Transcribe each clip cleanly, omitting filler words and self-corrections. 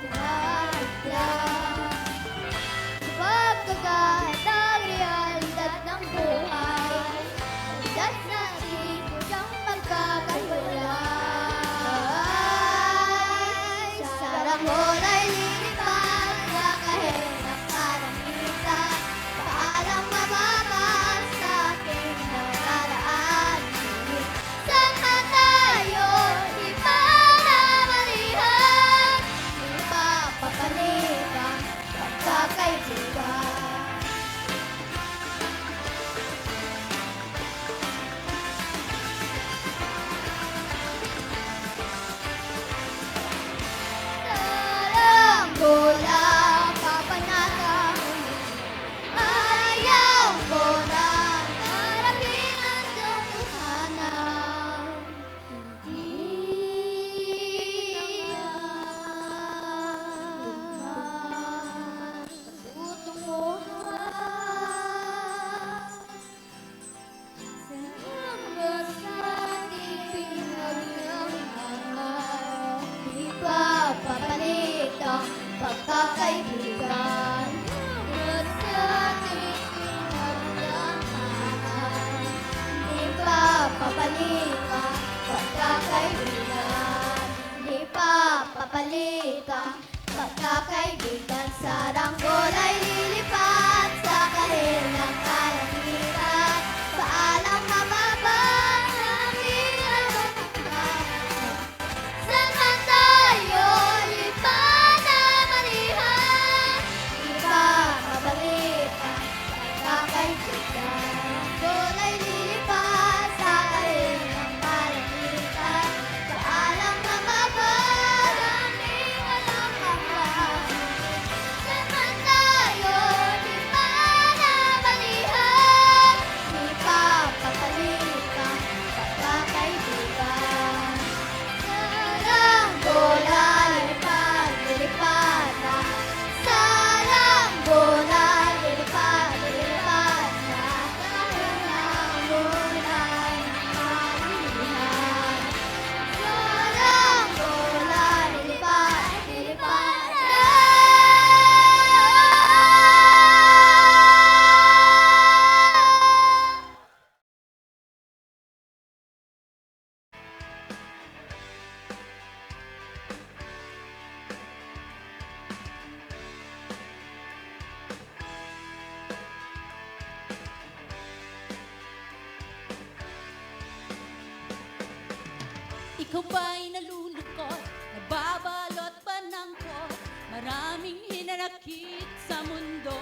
hadlang sa pagkagat ng realidad ng buhay. Bigat na ikot ang pagkakahiwalay. Sarangol ay lilipad sa kahirap kalangitan. Paalam mababa sa aking nakaraan. Saan tayo di pa namalihan? Di pa papalit ang pagkakaibigan. Saranggola, papanatang ayaw ko na harapin ang totohanan. Hindi naman tutunguhan hanggang sa ating pinaghangad. Di pa papalit ang pagkakaibigan hanggang sa ating pinaghangad. Di pa papalit ang pagkakaibigan. Di pa papalit ang pagkakaibigan. Saranggola ay lilipad sa kahilang kalangitan. Paalam mababa sa aking alapangkapan. Saan tayo di pa namalihan? Di pa mabalik ang pagkakaibigan. Saranggola ay lilipad sa kahilang kalangitan. Paalam mababa sa aking alapangkapan. Saan tayo di pa namalihan? Di pa papalit ang pagkakaibigan. Saranggola, lilipad, lilipad na. Saranggola, lilipad, lilipad na. Dahil namulan ang kamalihan. Saranggola, lilipad, lilipad na. Ikaw ba'y nalulungkot? Nababalot pa ng kot? Maraming hinanakit sa mundo.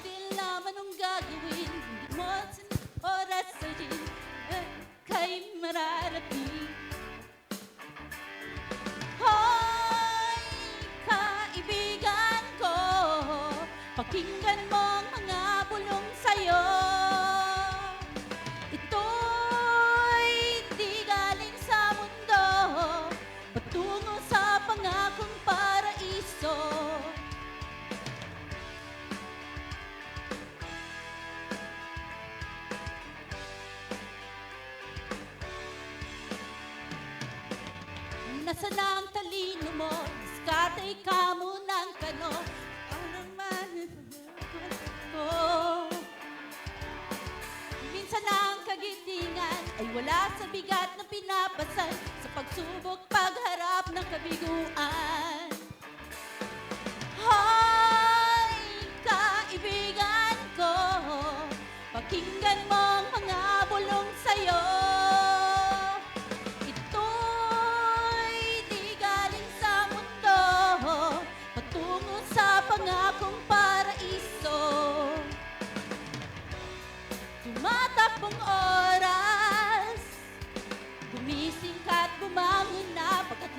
Di naman ang gagawin, hindi mo sa oras sa din kay mararating. Hoy, kaibigan ko, pakinggan mo ang mga bulong sa'yo. Ito'y di galing sa mundo, patungo sa pangakong paraiso. Nasaan ang talino mo? Diskarte ka munang kano. Ano naman ko? Minsan ang kagitingan ay wala sa bigat na pinapasan sa pagsubok pagharap ng kabiguan. Hoy, kaibigan ko, pakinggan mo ang mga bulong sa'yo. Ito'y di galing sa mundo, patungo sa pangakong paraiso. Tumatakbong oras, gumising ka't bumangon na pagkat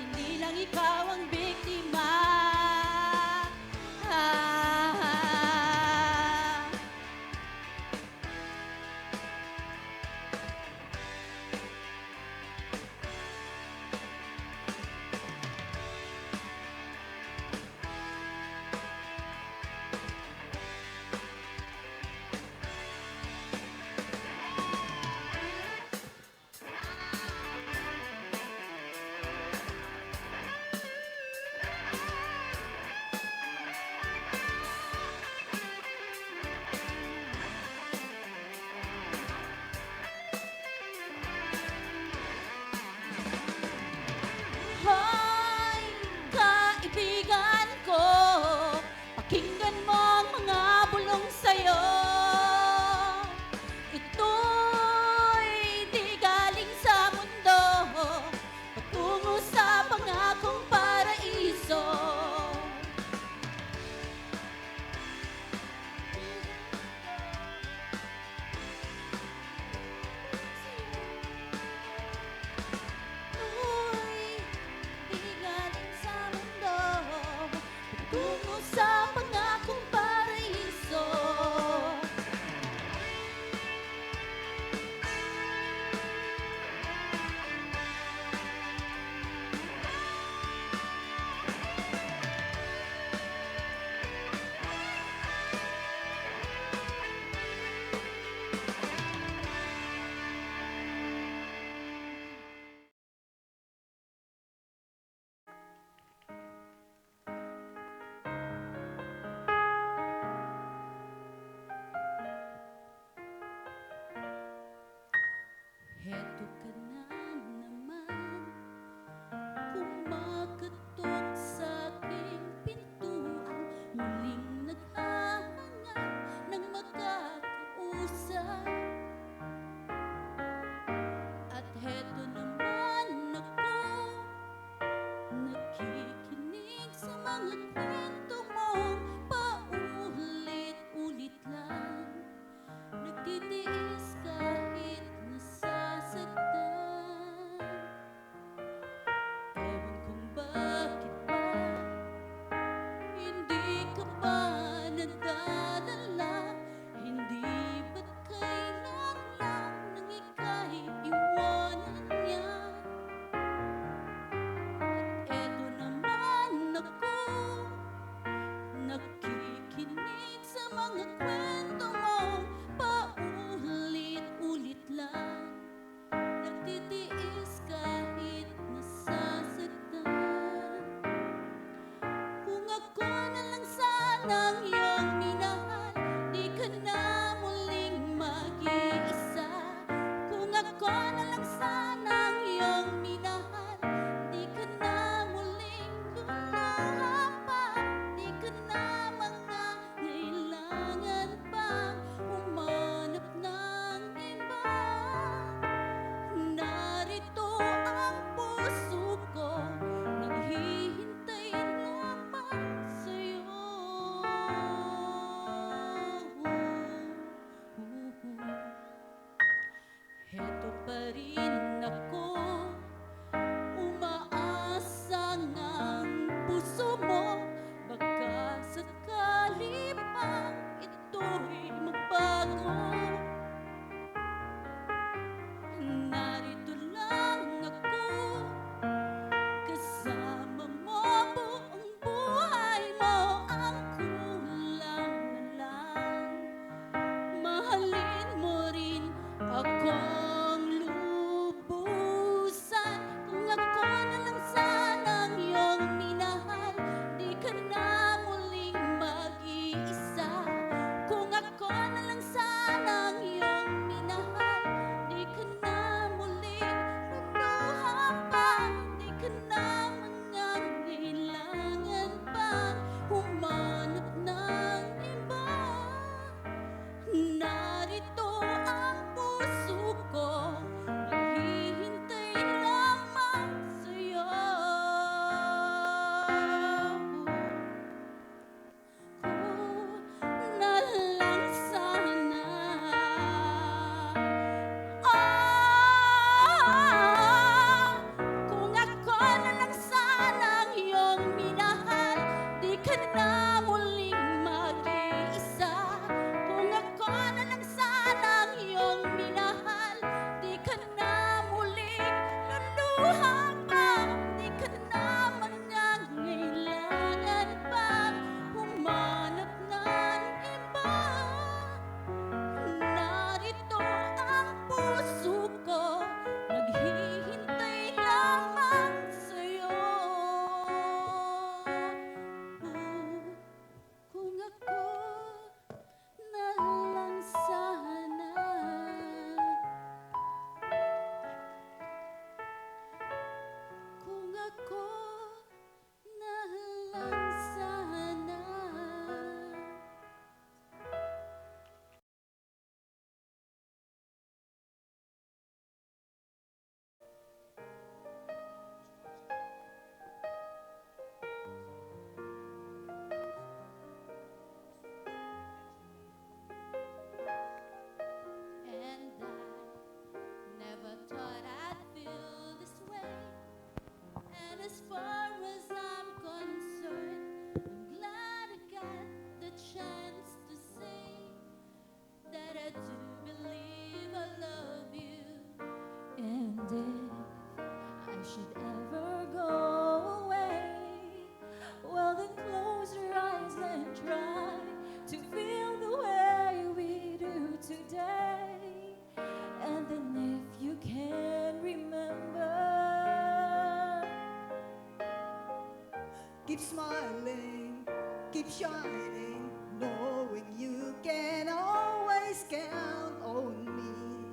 Keep smiling, keep shining, knowing you can always count on me.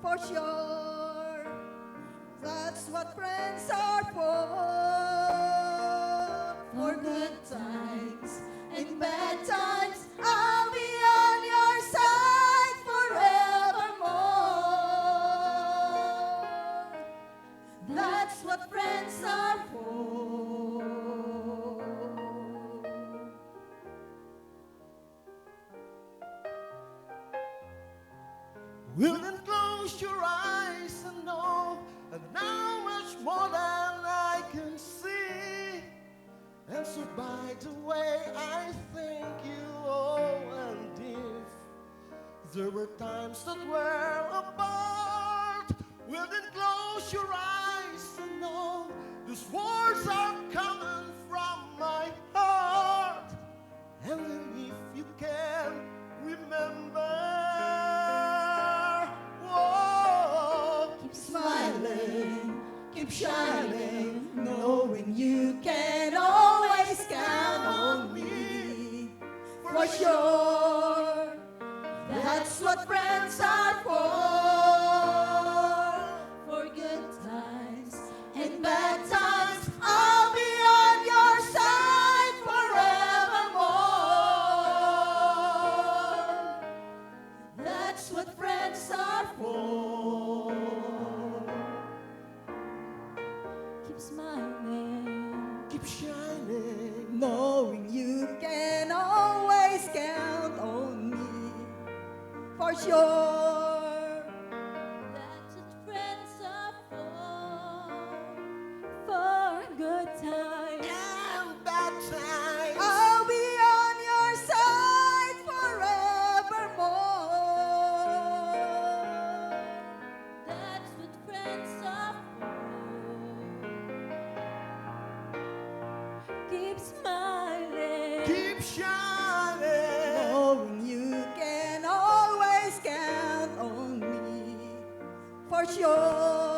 For sure, that's what friends are for good times and bad times, I'll be on your side forevermore. That's what friends are for. Will then close your eyes and know and now much more than I can see. And so by the way I thank you, oh, and if there were times that were apart, will then close your eyes and know these words are coming from my heart. And then if you can remember, whoa, Keep smiling, keep shining, knowing you can always count on me. For sure, that's what friends are for good times and bad times, I'll be on your side forevermore. That's what friends are for. Keep smiling, keep shining. knowing you can always count on me. For sure, That's what friends are for good times. And bad times. I'll be on your side forevermore. That's what friends are for. Keep smiling. Keep shining. Knowing you can always count on me. For sure.